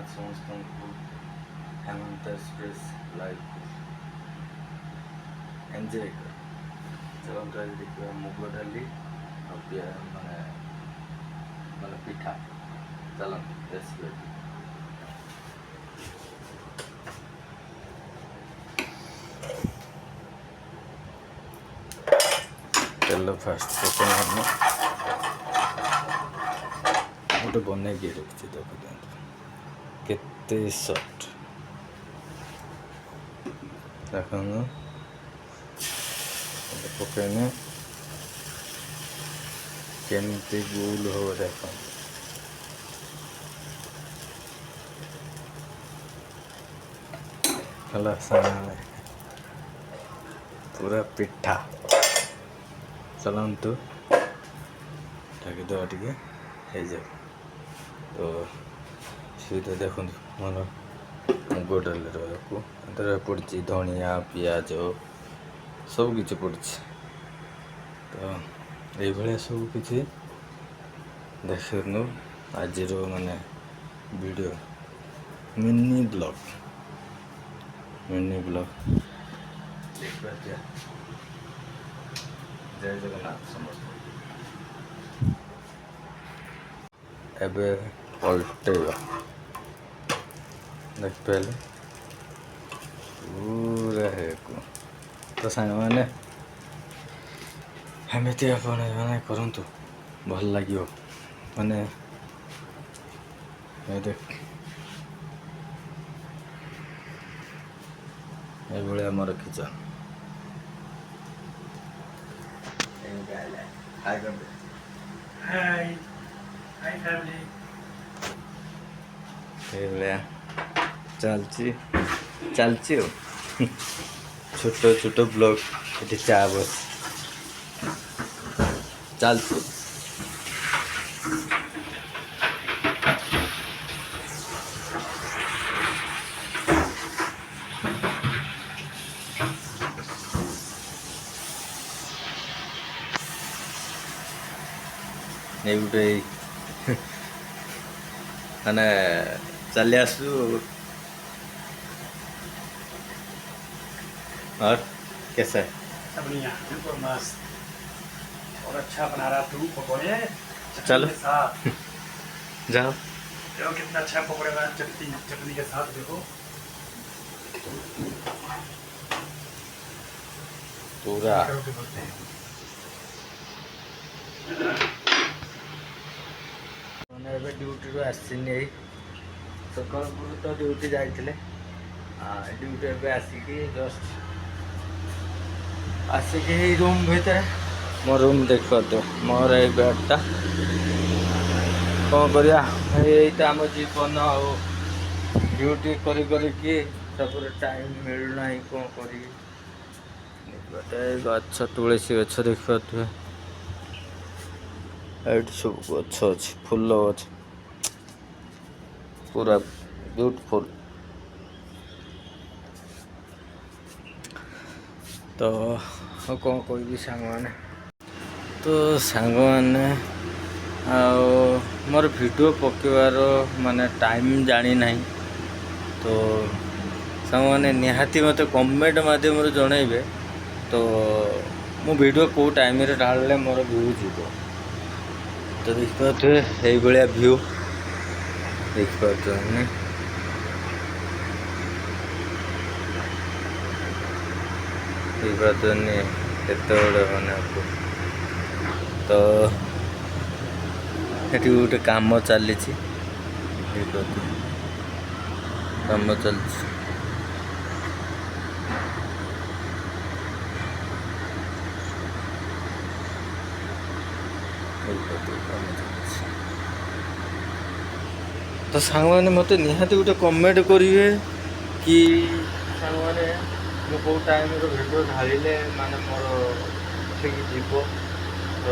ଜଗନ୍ନାଥ ସମସ୍ତଙ୍କୁ ହେମନ୍ତ express live enjoy କର। ଚାଲନ୍ତୁ ଆଜି ଦେଖିବା ମୁଗ ଡାଲି ଆଉ ମାନେ ପିଠା। ଚାଲନ୍ତୁ ରେସିପି। ତେଲ ଫାଷ୍ଟ ପକାଇ ଗୋଟେ ବନେଇକି ରଖିଛି ତାକୁ ଦିଅନ୍ତୁ କେତେ ସଫ୍ଟ ଦେଖନ୍ତୁ ପକାଇନେ କେମିତି ଗୋଲ ହବ ଦେଖନ୍ତୁ। ହେଲା ସାଙ୍ଗମାନେ ପୁରା ପିଠା। ଚାଲନ୍ତୁ ଢାକିଦେବା ଟିକେ ହେଇଯାଉ। ତ ସେଇଟା ଦେଖନ୍ତୁ ମୋର ମୁଗ ଡାଲି ରହିବାକୁ ଏଥିରେ ପଡ଼ିଛି ଧନିଆ ପିଆଜ ସବୁ କିଛି ପଡ଼ିଛି। ତ ଏଇଭଳିଆ ସବୁ କିଛି ଦେଖନ୍ତୁ ଆଜିର ମାନେ ଭିଡ଼ିଓ ମିନି ବ୍ଲଗ୍ ଦେଖିବା। ଜୟ ଜଗନ୍ନାଥ ସମସ୍ତେ। ଏବେ ପଲଟେଇବା ଦେଖିପାରିଲେ ପୁରା ହେକୁ। ତ ସାଙ୍ଗମାନେ ଏମିତି ଆପଣ ମାନେ କରନ୍ତୁ ଭଲ ଲାଗିବ। ମାନେ ଏଇଭଳିଆ ଆମର କିଚେନ୍। ଏଇଭଳିଆ ଚାଲିଛି ଆଉ ଛୋଟ ଛୋଟ ବ୍ଲଗ୍ ଏଠି ଚା ବସ ଚାଲିଛି। ଏଇ ଗୋଟେ ମାନେ चले आसू। और कैसा है? सब बढ़िया, बिल्कुल मस्त और अच्छा बना रहा तू पकौड़े चलो के साथ। जाओ। देखो कितना अच्छा पकौड़े बना चटनी के साथ। देखो पूरा ଏବେ ଡ୍ୟୁଟିରୁ ଆସିନି। ଏଇ ସକାଳୁ ତ ଡ୍ୟୁଟି ଯାଇଥିଲେ। ଡ୍ୟୁଟି ଏବେ ଆସିକି ଜଷ୍ଟ ଆସିକି ଏଇ ରୁମ୍ ଭିତରେ ମୋ ରୁମ୍ ଦେଖିପାରୁଥିବ। ମୋର ଏଇ ବେଡ଼୍ଟା କ'ଣ କରିବା, ଏଇଟା ଆମ ଜୀବନ। ଆଉ ଡ୍ୟୁଟି କରିକି ତାପରେ ଟାଇମ୍ ମିଳୁନାହିଁ, କ'ଣ କରିବି। ଗୋଟେ ଗଛ ତୁଳସୀ ଗଛ ଦେଖିପାରୁଥିବେ। ଏଇଠି ସବୁ ଗଛ ଅଛି, ଫୁଲ ଗଛ ପୁରା ବ୍ୟୁଟିଫୁଲ୍। ତ ଆଉ କ'ଣ କହିବି ସାଙ୍ଗମାନେ। ତ ସାଙ୍ଗମାନେ ଆଉ ମୋର ଭିଡ଼ିଓ ପକାଇବାର ମାନେ ଟାଇମ୍ ଜାଣିନାହିଁ। ତ ସାଙ୍ଗମାନେ ନିହାତି ମୋତେ କମେଣ୍ଟ ମାଧ୍ୟମରେ ଜଣାଇବେ। ତ ମୁଁ ଭିଡ଼ିଓ କେଉଁ ଟାଇମ୍ରେ ଢାଳିଲେ ମୋର ଭିଉ ଯିବ। ତ ଦେଖିପାରୁଥିବେ ଏଇଭଳିଆ ଭିଉ ଦେଖିପାରୁଥିବେ। ଦେଖିପାରୁଥିବେ କେତେବେଳେ ମାନେ ତ ଏଠି ଗୋଟେ କାମ ଚାଲିଛି। କାମ ଚାଲିଛି। ତ ସାଙ୍ଗମାନେ ମୋତେ ନିହାତି ଗୋଟେ କମେଣ୍ଟ କରିବେ କି ସାଙ୍ଗମାନେ ମୁଁ କେଉଁ ଟାଇମ୍ର ଭିଡ଼ିଓ ଢାଳିଲେ ମାନେ ମୋର ଠିକ୍ ଯିବ। ତ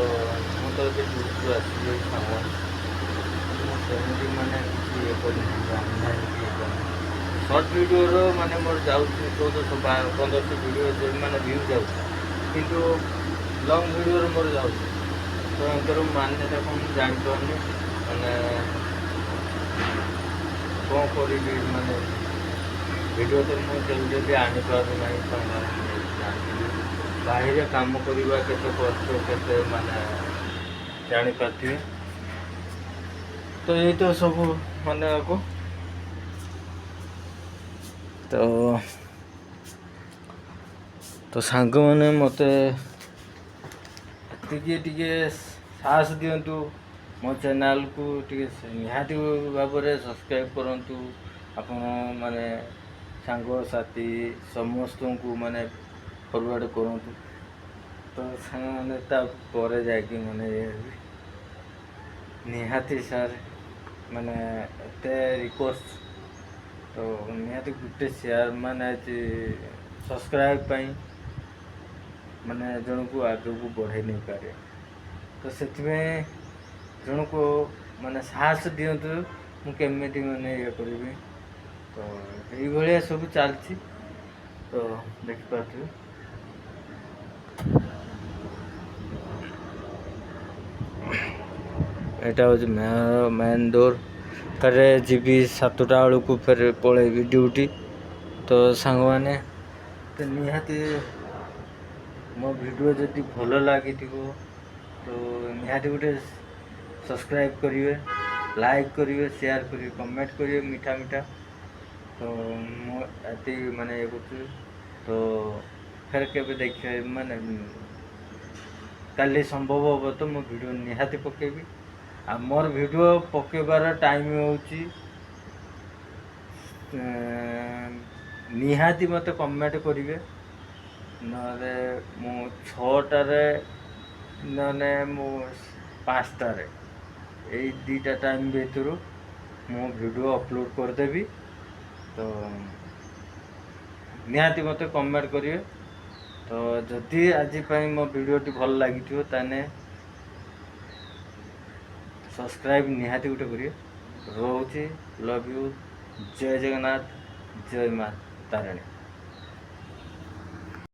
ମୁଁ ତ ଏବେ ଡ୍ୟୁଟିରୁ ଆସିଲି ସାଙ୍ଗମାନେ। ମୁଁ ସେମିତି ମାନେ କିଛି ଇଏ କରିନାହିଁ, ଜାଣିନାହିଁ କି ସର୍ଟ ଭିଡ଼ିଓର ମାନେ ମୋର ଯାଉଛି 1400-1500 ଭିଡ଼ିଓ ମାନେ ଭିଉ ଯାଉଛି, କିନ୍ତୁ ଲଙ୍ଗ୍ ଭିଡ଼ିଓରେ ମୋର ଯାଉଛି। ତ ଏଙ୍କର ମାନ୍ୟତା କ'ଣ ମୁଁ ଜାଣିପାରୁନି। ମାନେ କ'ଣ କରିବି ମାନେ ଭିଡ଼ିଓ ତ ମୁଁ ଜଲ୍ଦି ଆଣିପାରୁନାହିଁ ତମେ ଜାଣିଥିଲି ବାহিରେ କାମ କରିବା କେତେ କଷ୍ଟ କେତେ ମାନେ ଜାଣିପାରୁଥିବେ ତ ଏଇ ତ ସବୁ ମାନେ ଆକୁ ତ ସାଙ୍ଗମାନେ ମୋତେ ଟିକେ ସାହସ ଦିଅନ୍ତୁ ମୋ ଚ୍ୟାନେଲ୍କୁ ଟିକେ ନିହାତି ଭାବରେ ସବସ୍କ୍ରାଇବ୍ କରନ୍ତୁ ଆପଣ ମାନେ ସାଙ୍ଗସାଥି ସମସ୍ତଙ୍କୁ ମାନେ ଫରୱାର୍ଡ଼ କରନ୍ତୁ ତ ସାଙ୍ଗମାନେ ତାପରେ ଯାଇକି ମାନେ ନିହାତି ସାର୍ ମାନେ ଏତେ ରିକ୍ୱେଷ୍ଟ ତ ନିହାତି ଗୋଟେ ସେୟାର ମାନେ ସବସ୍କ୍ରାଇବ୍ ପାଇଁ ମାନେ ଜଣକୁ ଆଗକୁ ବଢ଼େଇ ନେଇପାରେ ତ ସେଥିପାଇଁ ଜଣକୁ ମାନେ ସାହସ ଦିଅନ୍ତୁ ମୁଁ କେମିତି ମାନେ ଇଏ କରିବି ତ ଏଇଭଳିଆ ସବୁ ଚାଲିଛି ତ ଦେଖିପାରୁଥିବେ ଏଇଟା ହେଉଛି ମେନ୍ ଡୋର୍ ଫେରେ ଯିବି 7ଟା ବେଳକୁ ଫେରେ ପଳେଇବି ଡ୍ୟୁଟି ତ ସାଙ୍ଗମାନେ ତ ନିହାତି ମୋ ଭିଡ଼ିଓ ଯଦି ଭଲ ଲାଗିଥିବ ତ ନିହାତି ଗୋଟେ ସବସ୍କ୍ରାଇବ୍ କରିବେ ଲାଇକ୍ କରିବେ ସେୟାର କରିବେ କମେଣ୍ଟ କରିବେ ମିଠା ତ ମୁଁ ଏତିକି ମାନେ ଇଏ କରୁଛି ତ ଫେର କେବେ ଦେଖିବେ ମାନେ କାଲି ସମ୍ଭବ ହେବ ତ ମୁଁ ଭିଡ଼ିଓ ନିହାତି ପକାଇବି ଆଉ ମୋର ଭିଡ଼ିଓ ପକାଇବାର ଟାଇମ୍ ହେଉଛି ନିହାତି ମୋତେ କମେଣ୍ଟ କରିବେ ନହେଲେ ମୁଁ 6ଟାରେ ନହେଲେ ମୁଁ 5ଟାରେ ଏଇ 2ଟା ଟାଇମ୍ ଭିତରୁ ମୁଁ ଭିଡ଼ିଓ ଅପଲୋଡ଼୍ କରିଦେବି ତ ନିହାତି ମୋତେ କମେଣ୍ଟ କରିବେ ତ ଯଦି ଆଜି ପାଇଁ ମୋ ଭିଡ଼ିଓଟି ଭଲ ଲାଗିଥିବ ତାହେଲେ ସବସ୍କ୍ରାଇବ୍ ନିହାତି ଗୋଟେ କରିବେ ରହୁଛି ଲଭ୍ ୟୁ ଜୟ ଜଗନ୍ନାଥ ଜୟ ମା ତାରିଣୀ।